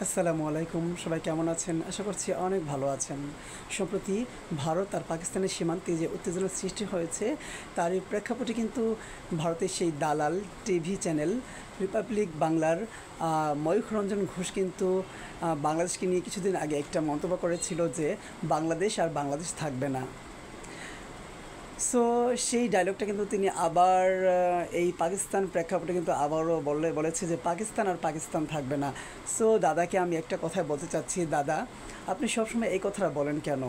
আসসালামু আলাইকুম। সবাই কেমন আছেন? আশা করছি অনেক ভালো আছেন। সম্প্রতি ভারত আর পাকিস্তানের সীমান্তে যে উত্তেজনার সৃষ্টি হয়েছে, তারই প্রেক্ষাপটে কিন্তু ভারতের সেই দালাল টিভি চ্যানেল রিপাবলিক বাংলার ময়ূখ রঞ্জন ঘোষ কিন্তু বাংলাদেশকে নিয়ে কিছুদিন আগে একটা মন্তব্য করেছিল যে বাংলাদেশ আর বাংলাদেশ থাকবে না। সো সেই ডায়লগটা কিন্তু তিনি আবার এই পাকিস্তান প্রেক্ষাপটে কিন্তু আবারও বলেছে যে পাকিস্তান আর পাকিস্তান থাকবে না। সো দাদাকে আমি একটা কথাই বলতে চাচ্ছি, দাদা আপনি সবসময় এই কথাটা বলেন কেন?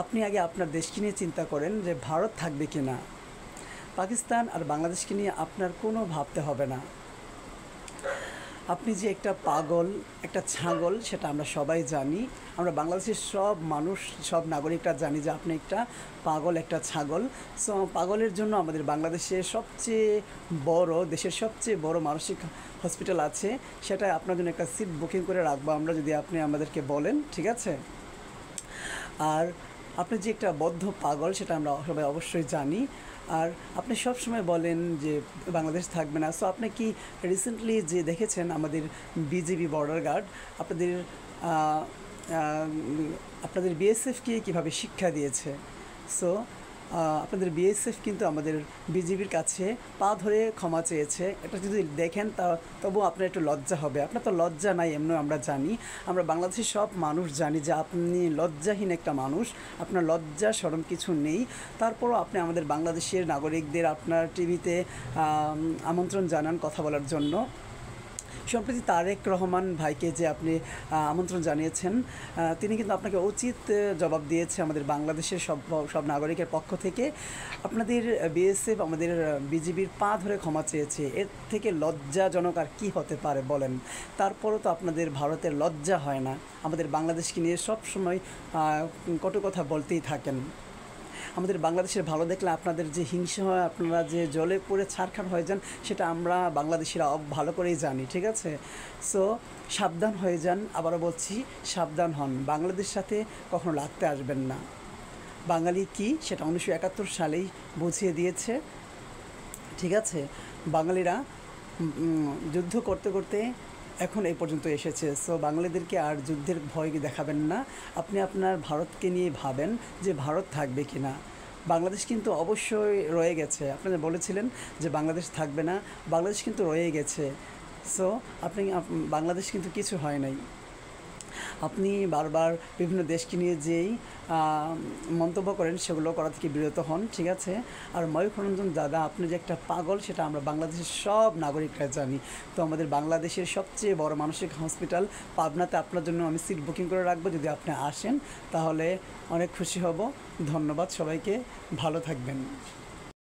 আপনি আগে আপনার দেশকে নিয়ে চিন্তা করেন যে ভারত থাকবে কি না। পাকিস্তান আর বাংলাদেশকে নিয়ে আপনার কোনো ভাবতে হবে না। আপনি যে একটা পাগল, একটা ছাগল, সেটা আমরা সবাই জানি। আমরা বাংলাদেশের সব মানুষ, সব নাগরিকরা জানি যে আপনি একটা পাগল, একটা ছাগল। সো পাগলের জন্য আমাদের বাংলাদেশের সবচেয়ে বড়, দেশের সবচেয়ে বড় মানসিক হসপিটাল আছে, সেটা আপনার জন্য একটা সিট বুকিং করে রাখবো আমরা, যদি আপনি আমাদেরকে বলেন, ঠিক আছে? আর আপনি যে একটা বদ্ধ পাগল, সেটা আমরা সবাই অবশ্যই জানি। আর আপনি সব সময় বলেন যে বাংলাদেশ থাকবে না। সো আপনি কি রিসেন্টলি যে দেখেছেন আমাদের বিজিবি বর্ডার গার্ড আপনাদের আহ, আহ, আপনাদের বিএসএফকে কীভাবে শিক্ষা দিয়েছে? সো আপনাদের বিএসএফ কিন্তু আমাদের বিজিবির কাছে পা ধরে ক্ষমা চেয়েছে। এটা যদি দেখেন তা তবু আপনার একটু লজ্জা হবে। আপনার তো লজ্জা নাই, এমনি আমরা জানি, আমরা বাংলাদেশের সব মানুষ জানি যে আপনি লজ্জাহীন একটা মানুষ, আপনার লজ্জা শরম কিছু নেই। তারপরও আপনি আমাদের বাংলাদেশের নাগরিকদের আপনার টিভিতে আমন্ত্রণ জানান কথা বলার জন্য। সম্প্রতি তারেক রহমান ভাইকে যে আপনি আমন্ত্রণ জানিয়েছেন, তিনি কিন্তু আপনাকে উচিত জবাব দিয়েছে আমাদের বাংলাদেশের সব সব নাগরিকের পক্ষ থেকে। আপনাদের বিএসএফ আমাদের বিজিবির পা ধরে ক্ষমা চেয়েছে, এর থেকে লজ্জাজনক আর কী হতে পারে বলেন? তারপরও তো আপনাদের ভারতের লজ্জা হয় না, আমাদের বাংলাদেশকে নিয়ে সব সময় কটু কথা বলতেই থাকেন। আমাদের বাংলাদেশের ভালো দেখলে আপনাদের যে হিংসা হয়, আপনারা যে জলে পড়ে ছারখার হয়ে যান, সেটা আমরা বাংলাদেশিরা ভালো করেই জানি, ঠিক আছে? সো সাবধান হয়ে যান, আবারও বলছি সাবধান হন, বাংলাদেশের সাথে কখনো লাগতে আসবেন না। বাঙালি কি সেটা 1971 সালেই বুঝিয়ে দিয়েছে, ঠিক আছে? বাঙালিরা যুদ্ধ করতে করতে এখন এই পর্যন্ত এসেছে। সো বাঙালিদেরকে আর যুদ্ধের ভয় দেখাবেন না। আপনি আপনার ভারতকে নিয়ে ভাবেন যে ভারত থাকবে কি না। বাংলাদেশ কিন্তু অবশ্যই রয়ে গেছে। আপনারা বলেছিলেন যে বাংলাদেশ থাকবে না, বাংলাদেশ কিন্তু রয়ে গেছে। সো বাংলাদেশ কিন্তু কিছু হয় নাই। আপনি বারবার বিভিন্ন দেশকে নিয়ে যেই মন্তব্য করেন, সেগুলো করা থেকে বিরত হন, ঠিক আছে? আর ময়ূখ রঞ্জন দাদা, আপনি যে একটা পাগল সেটা আমরা বাংলাদেশের সব নাগরিকরা জানি। তো আমাদের বাংলাদেশের সবচেয়ে বড় মানসিক হসপিটাল পাবনাতে আপনার জন্য আমি সিট বুকিং করে রাখবো। যদি আপনি আসেন তাহলে অনেক খুশি হব। ধন্যবাদ সবাইকে, ভালো থাকবেন।